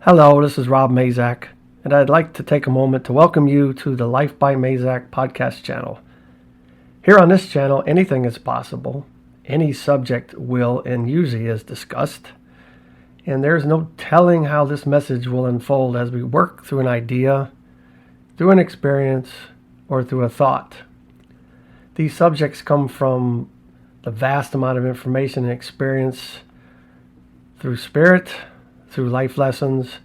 Hello, this is Rob Mazak, and I'd like to take a moment to welcome you to the Life by Mazak podcast channel. Here on this channel, anything is possible. Any subject will and usually is discussed, and there's no telling how this message will unfold as we work through an idea, through an experience, or through a thought. These subjects come from the vast amount of information and experience through spirit, through life lessons,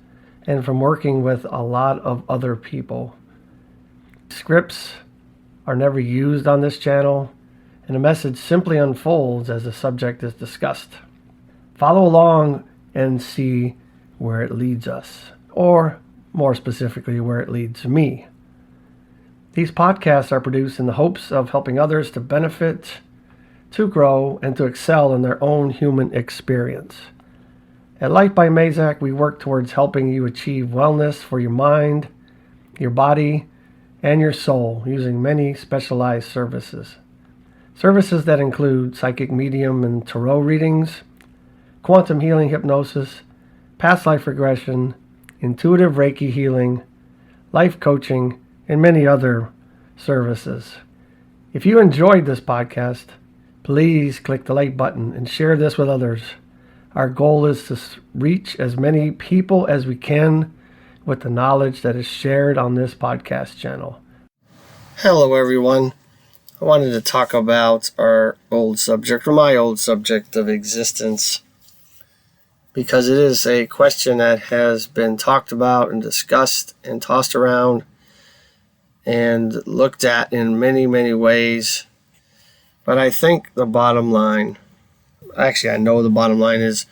and from working with a lot of other people. Scripts are never used on this channel, and the message simply unfolds as the subject is discussed. Follow along and see where it leads us, or more specifically, where it leads me. These podcasts are produced in the hopes of helping others to benefit, to grow, and to excel in their own human experience. At Life by Mazak, we work towards helping you achieve wellness for your mind, your body, and your soul using many specialized services. Services that include psychic medium and tarot readings, quantum healing hypnosis, past life regression, intuitive Reiki healing, life coaching, and many other services. If you enjoyed this podcast, please click the like button and share this with others. Our goal is to reach as many people as we can with the knowledge that is shared on this podcast channel. Hello, everyone. I wanted to talk about our old subject, or my old subject of existence, because it is a question that has been talked about and discussed and tossed around and looked at in many, many ways. But I think the bottom line, actually I know the bottom line is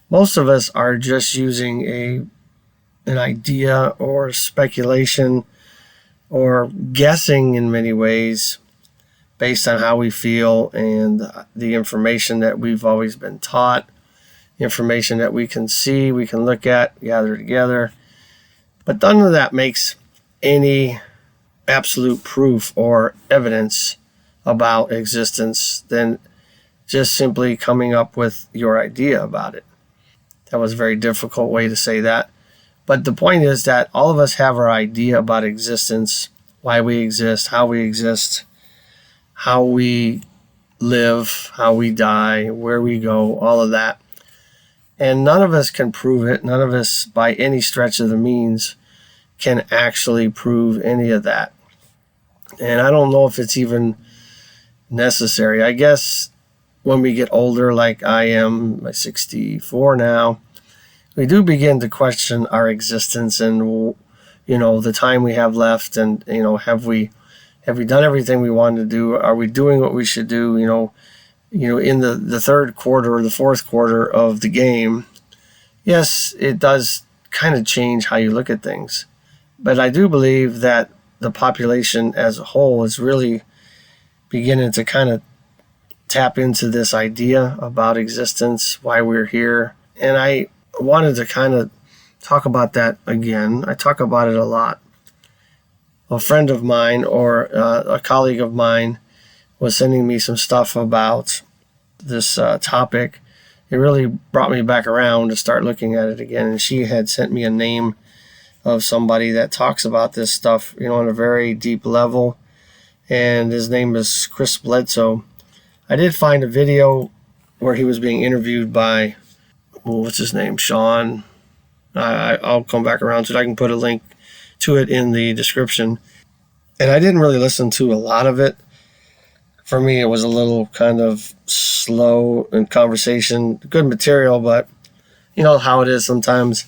most of us are just using an idea or speculation or guessing in many ways based on how we feel and the information that we've always been taught, information that we can see, we can look at, gather together. But none of that makes any absolute proof or evidence about existence than just simply coming up with your idea about it. That was a very difficult way to say that. But the point is that all of us have our idea about existence, why we exist, how we live, how we die, where we go, all of that. And none of us can prove it. None of us, by any stretch of the means, can actually prove any of that. And I don't know if it's even necessary. I guess when we get older, like I am, I'm 64 now, we do begin to question our existence and, the time we have left, and, have we done everything we wanted to do? Are we doing what we should do? In the third quarter or the fourth quarter of the game, yes, it does kind of change how you look at things. But I do believe that the population as a whole is really beginning to kind of tap into this idea about existence, why we're here. And I wanted to kind of talk about that again. I talk about it a lot. A friend of mine or a colleague of mine was sending me some stuff about this topic. It really brought me back around to start looking at it again. And she had sent me a name of somebody that talks about this stuff, on a very deep level. And his name is Chris Bledsoe. I did find a video where he was being interviewed by, what's his name, Sean. I'll come back around to it. I can put a link to it in the description. And I didn't really listen to a lot of it. For me, it was a little kind of slow in conversation. Good material, but you know how it is sometimes.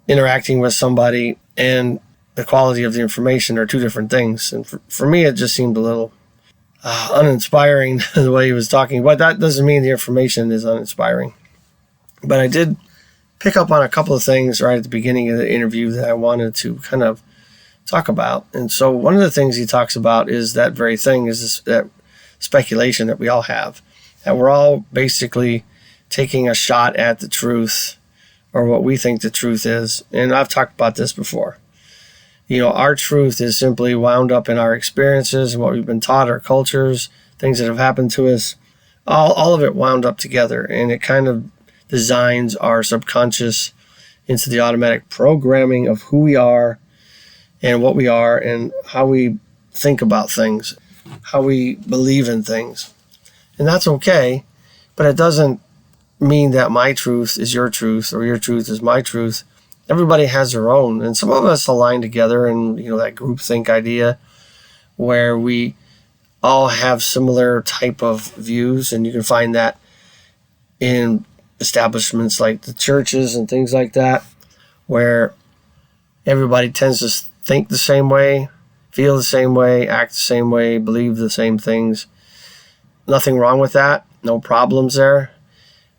Interacting with somebody and the quality of the information are two different things. And for me, it just seemed a little uninspiring the way he was talking. But that doesn't mean the information is uninspiring. But I did pick up on a couple of things right at the beginning of the interview that I wanted to kind of talk about. And so one of the things he talks about is that very thing, is that speculation that we all have. That we're all basically taking a shot at the truth, or what we think the truth is. And I've talked about this before. Our truth is simply wound up in our experiences and what we've been taught, our cultures, things that have happened to us, all of it wound up together. And it kind of designs our subconscious into the automatic programming of who we are and what we are and how we think about things, how we believe in things. And that's okay, but it doesn't mean that my truth is your truth or your truth is my truth. Everybody has their own, and some of us align together in that groupthink idea where we all have similar type of views, and you can find that in establishments like the churches and things like that, where everybody tends to think the same way, feel the same way, act the same way, believe the same things. Nothing wrong with that. No problems there.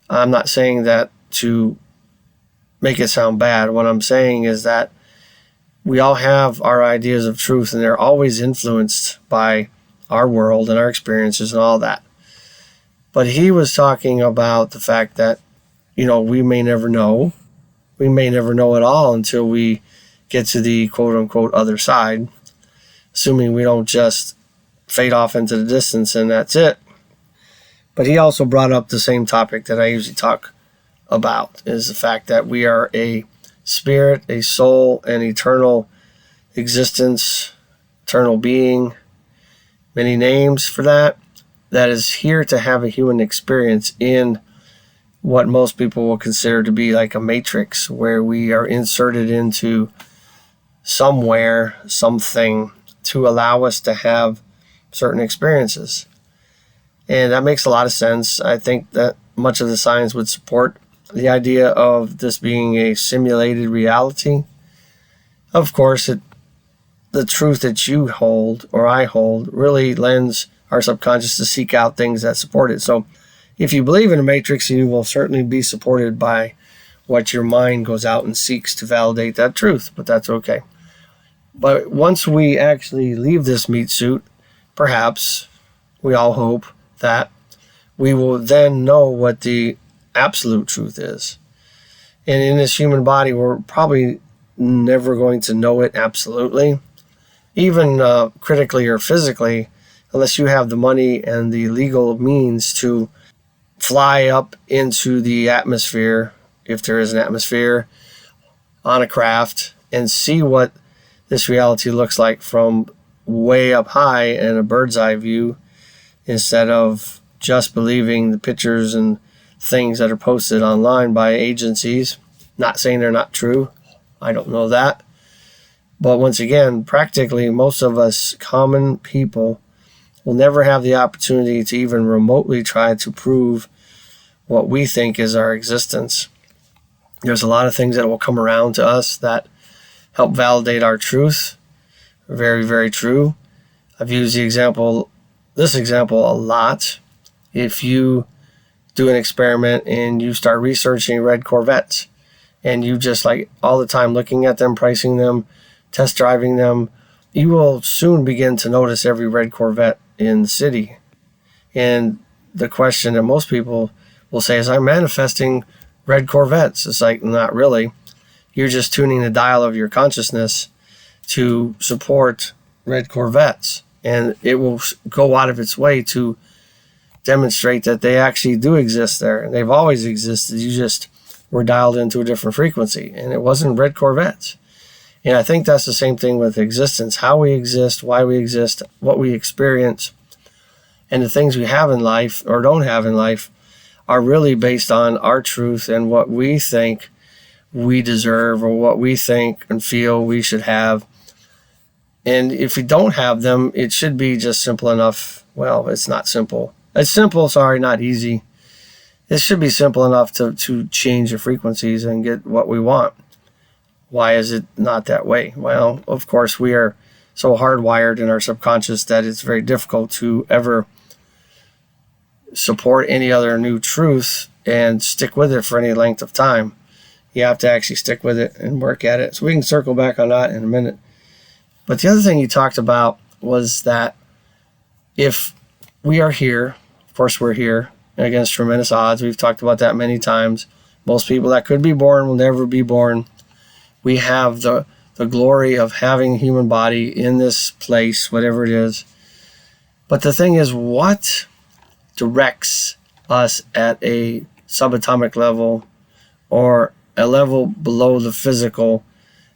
I'm not saying that to make it sound bad. What I'm saying is that we all have our ideas of truth, and they're always influenced by our world and our experiences and all that. But he was talking about the fact that, we may never know. We may never know at all until we get to the quote-unquote other side, assuming we don't just fade off into the distance and that's it. But he also brought up the same topic that I usually talk about, is the fact that we are a spirit, a soul, an eternal existence, eternal being, many names for that is here to have a human experience in what most people will consider to be like a matrix, where we are inserted into somewhere, something, to allow us to have certain experiences. And that makes a lot of sense. I think that much of the science would support the idea of this being a simulated reality. Of course, the truth that you hold or I hold really lends our subconscious to seek out things that support it. So if you believe in a matrix, you will certainly be supported by what your mind goes out and seeks to validate that truth, but that's okay. But once we actually leave this meat suit, perhaps, we all hope that we will then know what the absolute truth is. And in this human body, we're probably never going to know it absolutely, even critically or physically, unless you have the money and the legal means to fly up into the atmosphere, if there is an atmosphere, on a craft and see what this reality looks like from way up high in a bird's eye view, instead of just believing the pictures and things that are posted online by agencies. Not saying they're not true. I don't know that. But once again, practically most of us common people will never have the opportunity to even remotely try to prove what we think is our existence. There's a lot of things that will come around to us that help validate our truth. Very, very true. I've used this example a lot. If you do an experiment and you start researching red Corvettes, and you just like all the time looking at them, pricing them, test driving them, you will soon begin to notice every red Corvette in the city. And the question that most people will say is, I'm manifesting red Corvettes. It's like, not really. You're just tuning the dial of your consciousness to support red Corvettes. And it will go out of its way to demonstrate that they actually do exist there. And they've always existed. You just were dialed into a different frequency. And it wasn't red Corvettes. And I think that's the same thing with existence. How we exist, why we exist, what we experience, and the things we have in life or don't have in life are really based on our truth and what we think we deserve or what we think and feel we should have. And if we don't have them, it should be just simple enough. Well, it's not simple. It's simple, sorry, not easy. It should be simple enough to change the frequencies and get what we want. Why is it not that way? Well, of course, we are so hardwired in our subconscious that it's very difficult to ever support any other new truth and stick with it for any length of time. You have to actually stick with it and work at it. So we can circle back on that in a minute. But the other thing you talked about was that if we are here, of course we're here against tremendous odds. We've talked about that many times. Most people that could be born will never be born. We have the glory of having a human body in this place, whatever it is. But the thing is, what directs us at a subatomic level or a level below the physical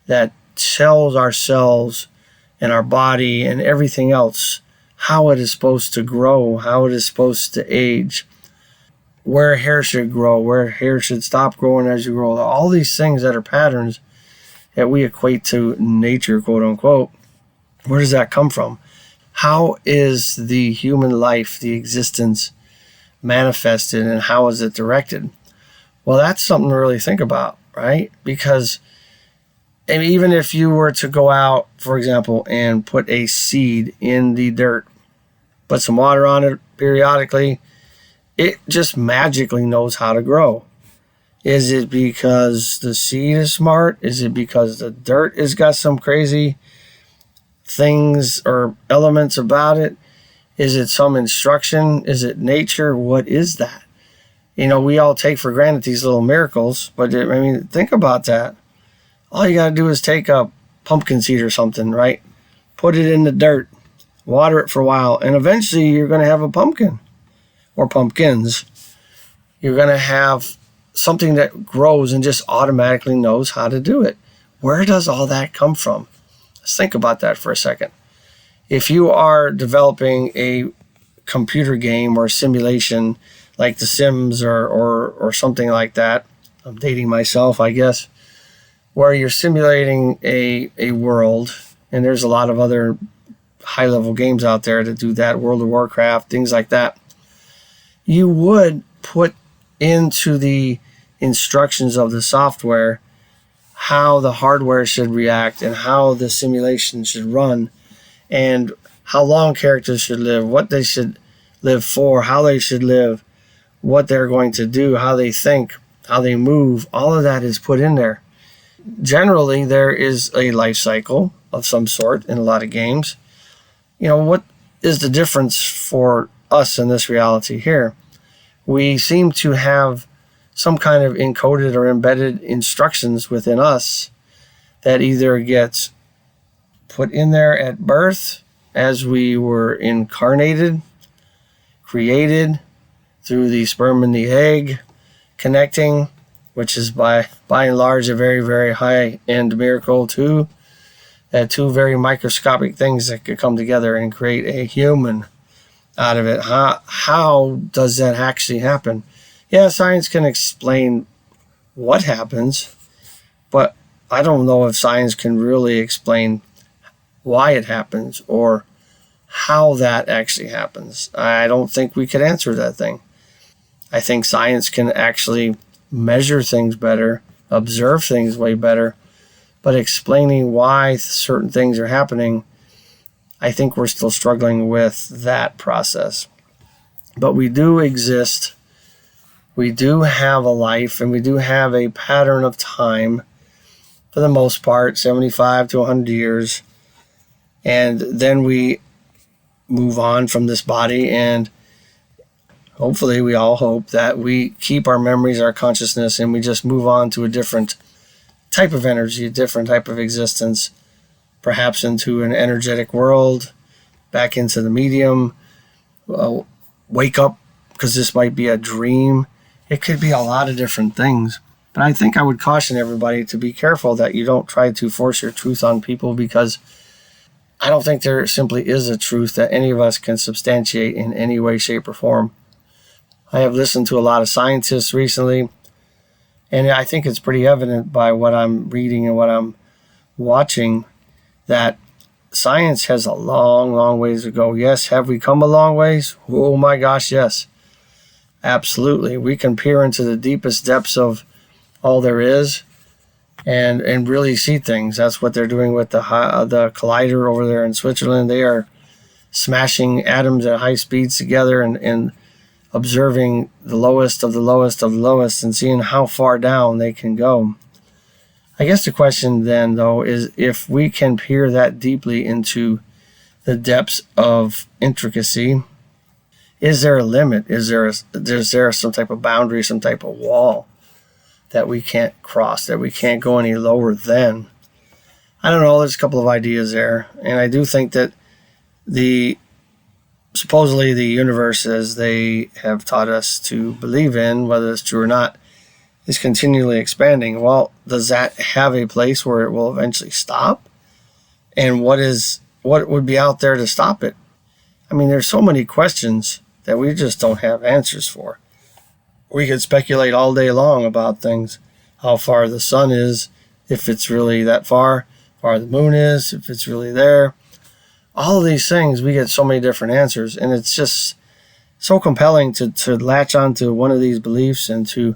that tells ourselves and our body and everything else how it is supposed to grow, how it is supposed to age, where hair should grow, where hair should stop growing as you grow. All these things that are patterns that we equate to nature, quote unquote. Where does that come from? How is the human life, the existence, manifested, and how is it directed? Well, that's something to really think about, right? Because even if you were to go out, for example, and put a seed in the dirt, put some water on it periodically, it just magically knows how to grow. Is it because the seed is smart? Is it because the dirt has got some crazy things or elements about it? Is it some instruction? Is it nature? What is that? We all take for granted these little miracles, but think about that. All you got to do is take a pumpkin seed or something, right? Put it in the dirt, water it for a while, and eventually you're going to have a pumpkin or pumpkins. You're going to have something that grows and just automatically knows how to do it. Where does all that come from? Let's think about that for a second. If you are developing a computer game or simulation like The Sims or something like that, I'm dating myself, I guess, where you're simulating a world, and there's a lot of other high-level games out there that do that, World of Warcraft, things like that, you would put into the instructions of the software how the hardware should react and how the simulation should run and how long characters should live, what they should live for, how they should live, what they're going to do, how they think, how they move. All of that is put in there. Generally, there is a life cycle of some sort in a lot of games. What is the difference for us in this reality here? We seem to have some kind of encoded or embedded instructions within us that either gets put in there at birth as we were incarnated, created through the sperm and the egg connecting, which is by and large a very, very high-end miracle too. That two very microscopic things that could come together and create a human out of it. How does that actually happen? Yeah, science can explain what happens, but I don't know if science can really explain why it happens or how that actually happens. I don't think we could answer that thing. I think science can actually measure things better, observe things way better, but explaining why certain things are happening, I think we're still struggling with that process. But we do exist. We do have a life, and we do have a pattern of time, for the most part, 75 to 100 years. And then we move on from this body, and hopefully we all hope that we keep our memories, our consciousness, and we just move on to a different type of energy, a different type of existence, perhaps into an energetic world, back into the medium, wake up, because this might be a dream. It could be a lot of different things. But I think I would caution everybody to be careful that you don't try to force your truth on people, because I don't think there simply is a truth that any of us can substantiate in any way, shape, or form. I have listened to a lot of scientists recently, and I think it's pretty evident by what I'm reading and what I'm watching that science has a long, long ways to go. Yes, have we come a long ways? Oh my gosh, yes. Absolutely. We can peer into the deepest depths of all there is and really see things. That's what they're doing with the collider over there in Switzerland. They are smashing atoms at high speeds together and observing the lowest of the lowest of the lowest and seeing how far down they can go. I guess the question then, though, is if we can peer that deeply into the depths of intricacy, is there a limit? Is there some type of boundary, some type of wall that we can't cross, that we can't go any lower than? I don't know. There's a couple of ideas there. And I do think that supposedly the universe, as they have taught us to believe in, whether it's true or not, is continually expanding. Well, does that have a place where it will eventually stop? And what would be out there to stop it? I mean, there's so many questions that we just don't have answers for. We could speculate all day long about things, how far the sun is, if it's really that far, how far the moon is, if it's really there. All of these things, we get so many different answers, and it's just so compelling to latch onto one of these beliefs and to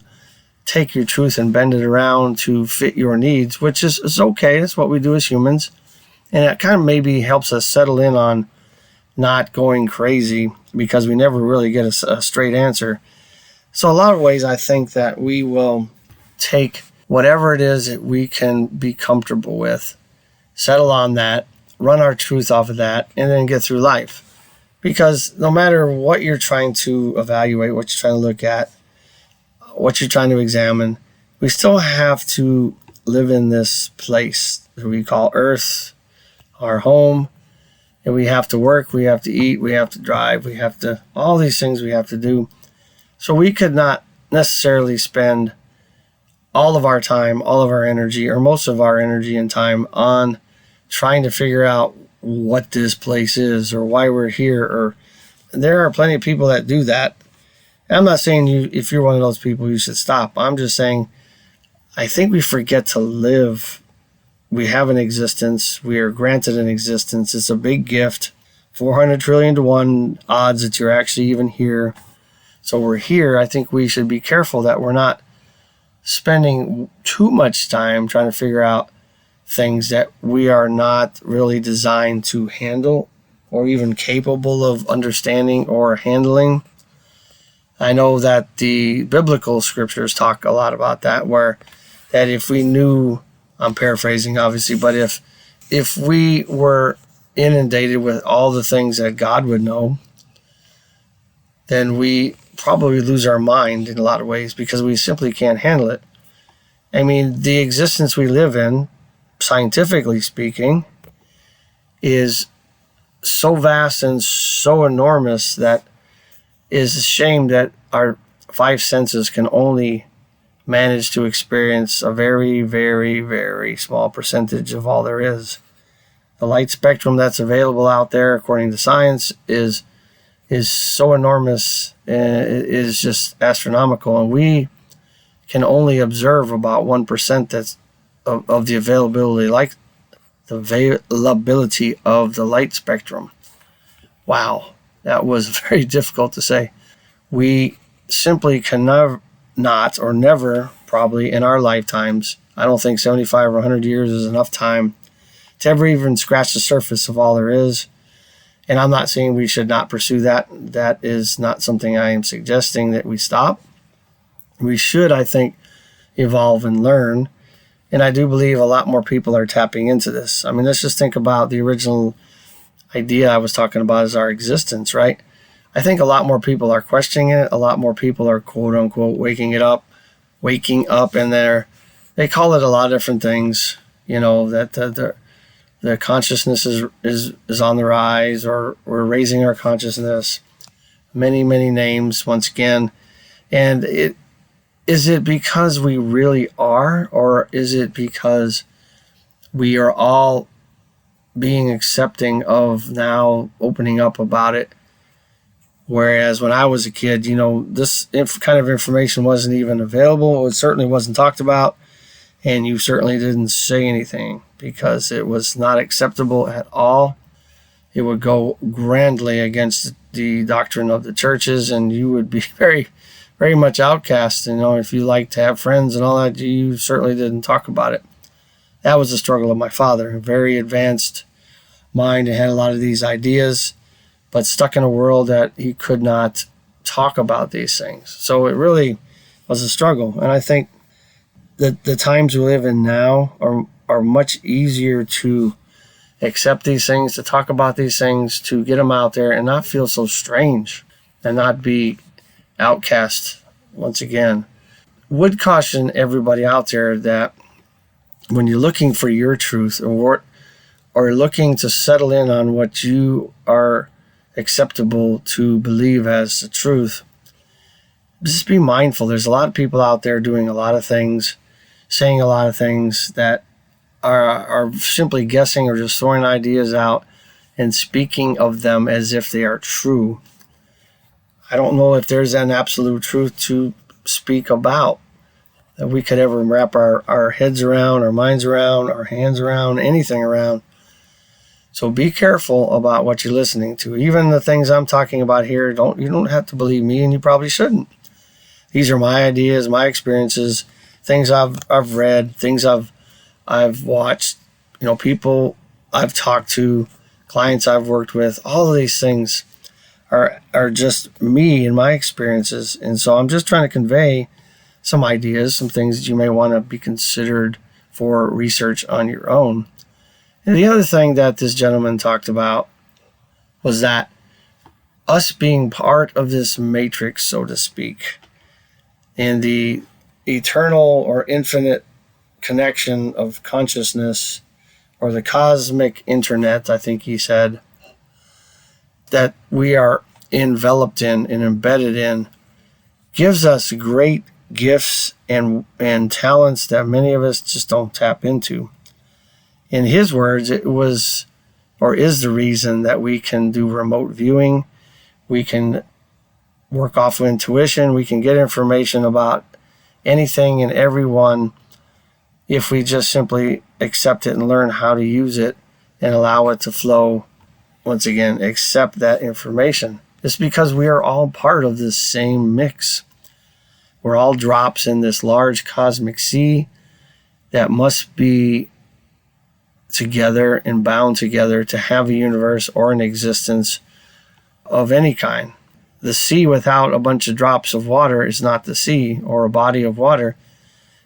take your truth and bend it around to fit your needs, which is okay. That's what we do as humans. And it kind of maybe helps us settle in on not going crazy, because we never really get a straight answer. So a lot of ways I think that we will take whatever it is that we can be comfortable with, settle on that, run our truth off of that, and then get through life. Because no matter what you're trying to evaluate, what you're trying to look at, what you're trying to examine, we still have to live in this place that we call Earth, our home. And we have to work, we have to eat, we have to drive, we have to, all these things we have to do. So we could not necessarily spend all of our time, all of our energy, or most of our energy and time on trying to figure out what this place is or why we're here. Or there are plenty of people that do that. And I'm not saying if you're one of those people, you should stop. I'm just saying I think we forget to live. We have an existence. We are granted an existence. It's a big gift. 400 trillion to 1 odds that you're actually even here. So we're here. I think we should be careful that we're not spending too much time trying to figure out things that we are not really designed to handle or even capable of understanding or handling. I know that the biblical scriptures talk a lot about that, where that if we knew, I'm paraphrasing obviously, but if we were inundated with all the things that God would know, then we probably lose our mind in a lot of ways, because we simply can't handle it. I mean, the existence we live in, scientifically speaking, is so vast and so enormous that it's a shame that our 5 senses can only manage to experience a very, very, very small percentage of all there is. The light spectrum that's available out there, according to science, is so enormous, it is just astronomical, and we can only observe about 1% that's of the availability, like the availability of the light spectrum. Wow, that was very difficult to say. We simply can not or never, probably in our lifetimes, I don't think 75 or 100 years is enough time to ever even scratch the surface of all there is. And I'm not saying we should not pursue that. That is not something I am suggesting that we stop. We should, I think, evolve and learn. And I do believe a lot more people are tapping into this. I mean, let's just think about the original idea I was talking about as our existence, right? I think a lot more people are questioning it. A lot more people are, quote unquote, waking up, and they call it a lot of different things, that the consciousness is on the rise, or we're raising our consciousness. Many, many names once again. And is it because we really are, or is it because we are all being accepting of now opening up about it? Whereas when I was a kid, this kind of information wasn't even available. It certainly wasn't talked about. And you certainly didn't say anything because it was not acceptable at all. It would go grandly against the doctrine of the churches, and you would be very, very much outcast. If you like to have friends and all that, you certainly didn't talk about it. That was the struggle of my father. A very advanced mind and had a lot of these ideas, but stuck in a world that he could not talk about these things. So it really was a struggle. And I think that the times we live in now are much easier to accept these things, to talk about these things, to get them out there and not feel so strange and not be outcast once again. Would caution everybody out there that when you're looking for your truth or looking to settle in on what you are acceptable to believe as the truth, just be mindful. There's a lot of people out there doing a lot of things, saying a lot of things that are simply guessing or just throwing ideas out and speaking of them as if they are true. I don't know if there's an absolute truth to speak about that we could ever wrap our heads around, our minds around, our hands around, anything around. So be careful about what you're listening to. Even the things I'm talking about here, you don't have to believe me, and you probably shouldn't. These are my ideas, my experiences, things I've read, things I've watched, people I've talked to, clients I've worked with. All of these things are just me and my experiences. And so I'm just trying to convey some ideas, some things that you may want to be considered for research on your own. And the other thing that this gentleman talked about was that us being part of this matrix, so to speak, and the eternal or infinite connection of consciousness, or the cosmic internet, I think he said, that we are enveloped in and embedded in, gives us great gifts and talents that many of us just don't tap into. In his words, it was or is the reason that we can do remote viewing, we can work off of intuition, we can get information about anything and everyone if we just simply accept it and learn how to use it and allow it to flow. Once again, accept that information. It's because we are all part of this same mix. We're all drops in this large cosmic sea that must be together and bound together to have a universe or an existence of any kind. The sea without a bunch of drops of water is not the sea or a body of water.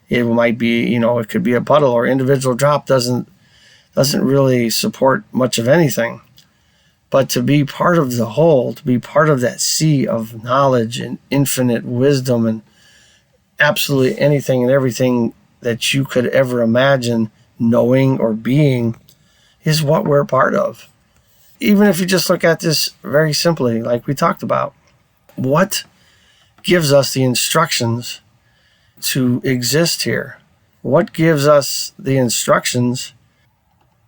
It might be, it could be a puddle, or individual drop doesn't really support much of anything. But to be part of the whole, to be part of that sea of knowledge and infinite wisdom and absolutely anything and everything that you could ever imagine knowing or being, is what we're part of. Even if you just look at this very simply, like we talked about, what gives us the instructions to exist here? What gives us the instructions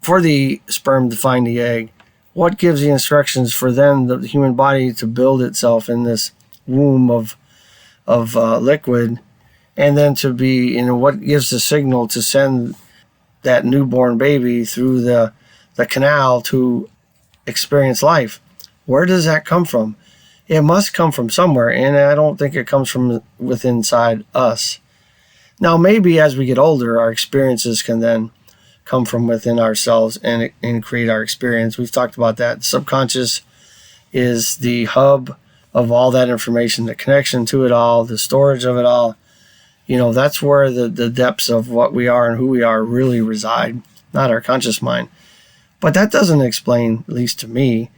for the sperm to find the egg? What gives the instructions for then the human body to build itself in this womb of liquid, and then to be, what gives the signal to send that newborn baby through the canal to experience life? Where does that come from? It must come from somewhere, and I don't think it comes from within inside us. Now, maybe as we get older, our experiences can then come from within ourselves and create our experience. We've talked about that. Subconscious is the hub of all that information, the connection to it all, the storage of it all. That's where the depths of what we are and who we are really reside, not our conscious mind. But that doesn't explain, at least to me,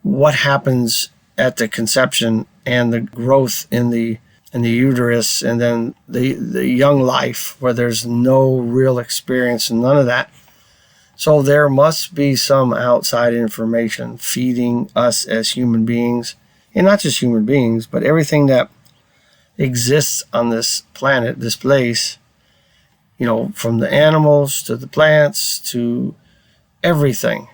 what happens at the conception and the growth in the uterus, and then the young life where there's no real experience and none of that. So there must be some outside information feeding us as human beings, and not just human beings, but everything that exists on this planet, this place, from the animals to the plants to everything.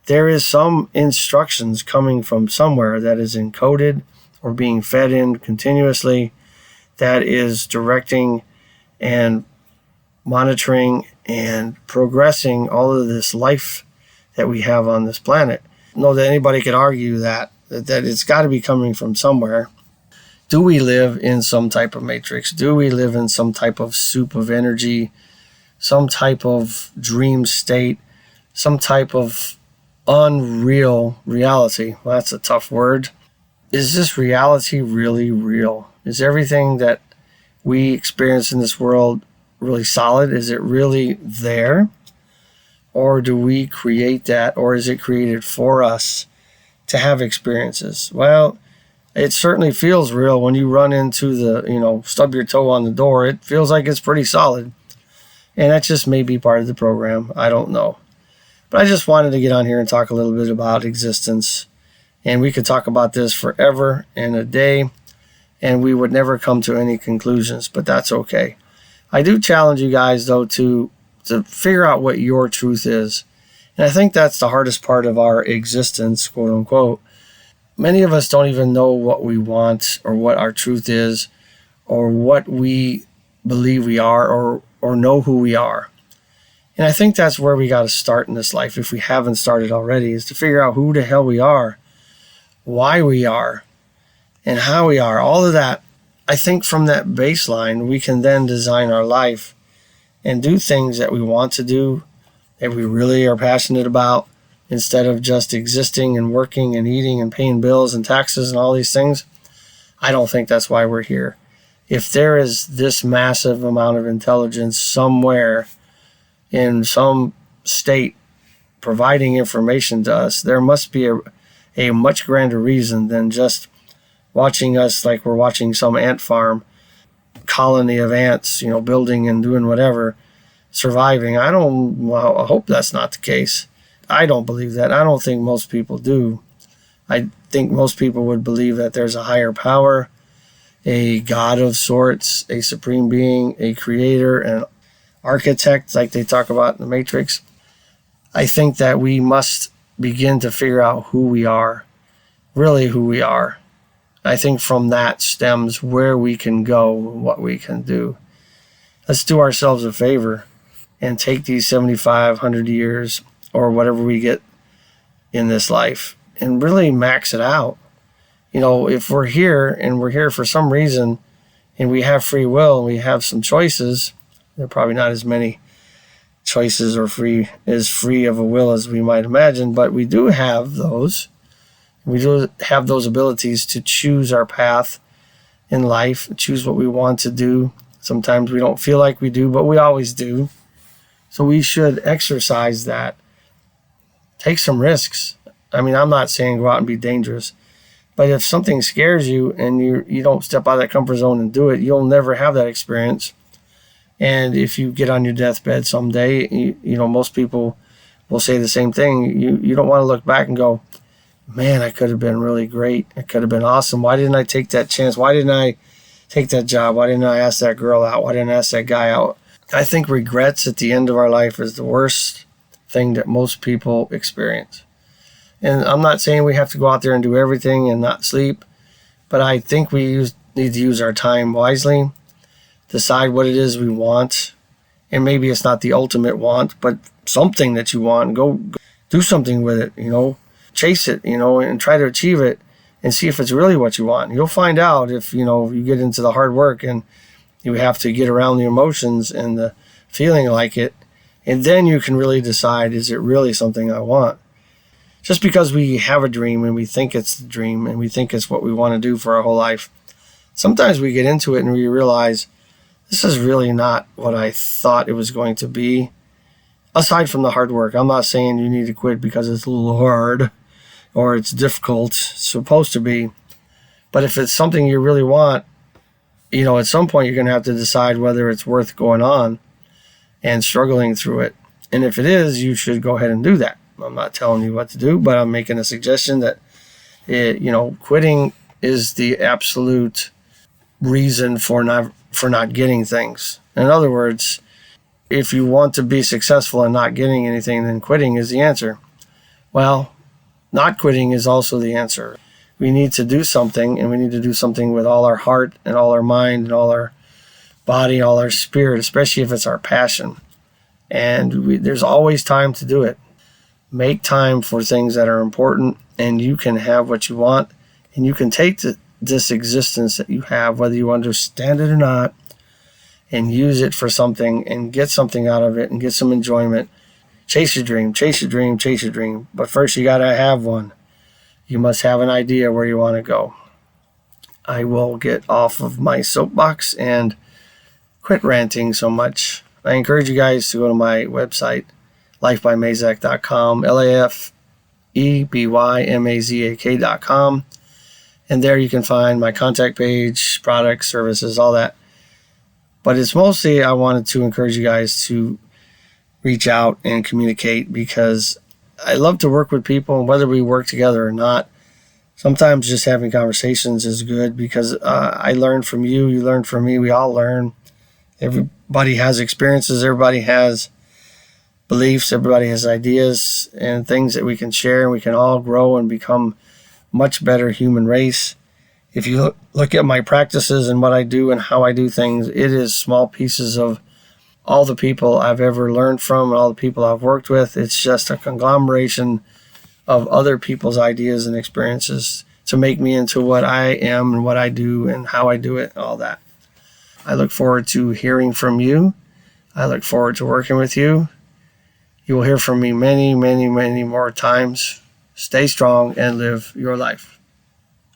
There is some instructions coming from somewhere that is encoded or being fed in continuously, that is directing and monitoring and progressing all of this life that we have on this planet. Know that anybody could argue that it's got to be coming from somewhere. Do we live in some type of matrix? Do we live in some type of soup of energy, some type of dream state, some type of unreal reality? Well, that's a tough word. Is this reality really real? Is everything that we experience in this world really solid? Is it really there? Or do we create that? Or is it created for us to have experiences? Well, it certainly feels real when you run into stub your toe on the door. It feels like it's pretty solid. And that just may be part of the program. I don't know. But I just wanted to get on here and talk a little bit about existence. And we could talk about this forever and a day. and we would never come to any conclusions, but that's okay. I do challenge you guys, though, to figure out what your truth is. And I think that's the hardest part of our existence, quote unquote. Many of us don't even know what we want or what our truth is or what we believe we are or know who we are. And I think that's where we got to start in this life, if we haven't started already, is to figure out who the hell we are, why we are, and how we are. All of that, I think from that baseline, we can then design our life and do things that we want to do, that we really are passionate about, instead of just existing and working and eating and paying bills and taxes and all these things. I don't think that's why we're here. If there is this massive amount of intelligence somewhere in some state providing information to us, there must be a much grander reason than just watching us like we're watching some ant farm colony of ants, building and doing whatever, surviving. I hope that's not the case. I don't believe that. I don't think most people do. I think most people would believe that there's a higher power, a God of sorts, a supreme being, a creator, an architect, like they talk about in the Matrix. I think that we must begin to figure out who we are, really who we are. I think from that stems where we can go and what we can do. Let's do ourselves a favor and take these 7,500 years or whatever we get in this life and really max it out. If we're here and we're here for some reason and we have free will and we have some choices, there are probably not as many choices or free of a will as we might imagine, but we do have those. We do have those abilities to choose our path in life, choose what we want to do. Sometimes we don't feel like we do, but we always do. So we should exercise that. Take some risks. I'm not saying go out and be dangerous, but if something scares you and you don't step out of that comfort zone and do it, you'll never have that experience. And if you get on your deathbed someday, most people will say the same thing. You don't want to look back and go, man, I could have been really great. It could have been awesome. Why didn't I take that chance? Why didn't I take that job? Why didn't I ask that girl out? Why didn't I ask that guy out? I think regrets at the end of our life is the worst thing that most people experience. And I'm not saying we have to go out there and do everything and not sleep, but I think we need to use our time wisely, decide what it is we want, and maybe it's not the ultimate want, but something that you want, and go do something with it, chase it, and try to achieve it and see if it's really what you want. You'll find out if, you get into the hard work and you have to get around the emotions and the feeling like it, and then you can really decide, is it really something I want? Just because we have a dream and we think it's the dream and we think it's what we want to do for our whole life, sometimes we get into it and we realize this is really not what I thought it was going to be. Aside from the hard work, I'm not saying you need to quit because it's a little hard or it's difficult. It's supposed to be. But if it's something you really want, at some point you're going to have to decide whether it's worth going on and struggling through it. And if it is, you should go ahead and do that. I'm not telling you what to do, but I'm making a suggestion that, quitting is the absolute reason for not getting things. In other words, if you want to be successful in not getting anything, then quitting is the answer. Well, not quitting is also the answer. We need to do something, and we need to do something with all our heart and all our mind and all our body, all our spirit, especially if it's our passion. And there's always time to do it. Make time for things that are important, and you can have what you want, and you can take this existence that you have, whether you understand it or not, and use it for something and get something out of it and get some enjoyment. Chase your dream, chase your dream, chase your dream. But first you got to have one. You must have an idea where you want to go. I will get off of my soapbox and quit ranting so much. I encourage you guys to go to my website, lifebymazak.com, LAFEBYMAZAK.com. And there you can find my contact page, products, services, all that. But it's mostly I wanted to encourage you guys to reach out and communicate, because I love to work with people, and whether we work together or not, Sometimes just having conversations is good because I learn from you, you learn from me, we all learn. Everybody has experiences, everybody has beliefs, everybody has ideas and things that we can share, and we can all grow and become much better human race. If you look at my practices and what I do and how I do things, it is small pieces of all the people I've ever learned from and all the people I've worked with. It's just a conglomeration of other people's ideas and experiences to make me into what I am and what I do and how I do it and all that. I look forward to hearing from you. I look forward to working with you. You will hear from me many, many, many more times. Stay strong and live your life.